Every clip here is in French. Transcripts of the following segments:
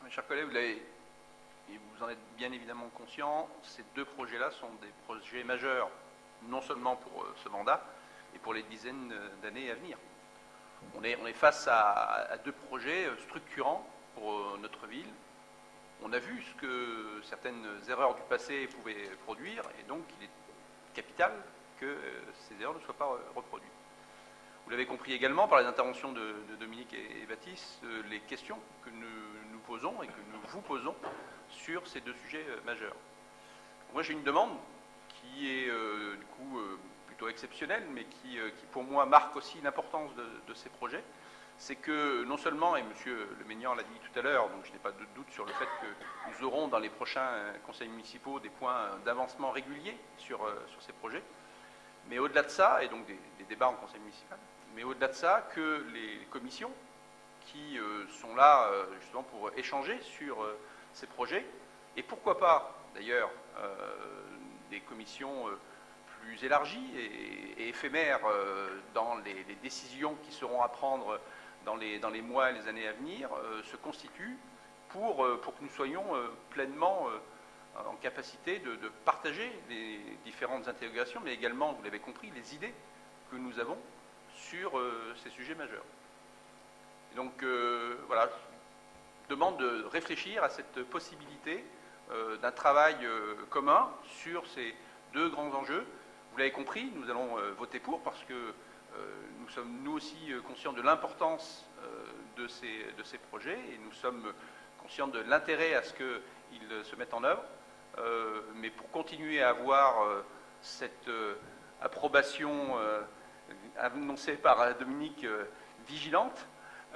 Mes chers collègues, et vous en êtes bien évidemment conscients, ces deux projets-là sont des projets majeurs, non seulement pour ce mandat, mais pour les dizaines d'années à venir. On est face à deux projets structurants pour notre ville. On a vu ce que certaines erreurs du passé pouvaient produire, et donc il est capital que ces erreurs ne soient pas reproduites. Vous l'avez compris également par les interventions de Dominique et Baptiste, les questions que nous posons et que nous vous posons sur ces deux sujets majeurs. Moi, j'ai une demande qui est du coup plutôt exceptionnelle, mais qui pour moi marque aussi l'importance de ces projets. C'est que non seulement, et M. Le Maignan l'a dit tout à l'heure, donc je n'ai pas de doute sur le fait que nous aurons dans les prochains conseils municipaux des points d'avancement réguliers sur ces projets, mais au-delà de ça, et donc des débats en conseil municipal, mais au-delà de ça, que les commissions qui sont là justement pour échanger sur ces projets, et pourquoi pas d'ailleurs des commissions plus élargies et éphémères dans les décisions qui seront à prendre dans les mois et les années à venir, se constituent pour que nous soyons pleinement en capacité de partager les différentes interrogations, mais également, vous l'avez compris, les idées que nous avons sur ces sujets majeurs. Et donc, voilà, je demande de réfléchir à cette possibilité d'un travail commun sur ces deux grands enjeux. Vous l'avez compris, nous allons voter pour parce que nous sommes nous aussi conscients de l'importance de ces projets et nous sommes conscients de l'intérêt à ce qu'ils se mettent en œuvre. Mais pour continuer à avoir cette approbation annoncée par Dominique vigilante,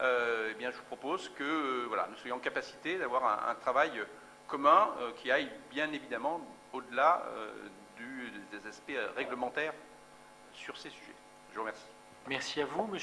eh bien, je vous propose que voilà, nous soyons en capacité d'avoir un travail commun qui aille bien évidemment au-delà des aspects réglementaires sur ces sujets. Je vous remercie. Merci à vous, monsieur.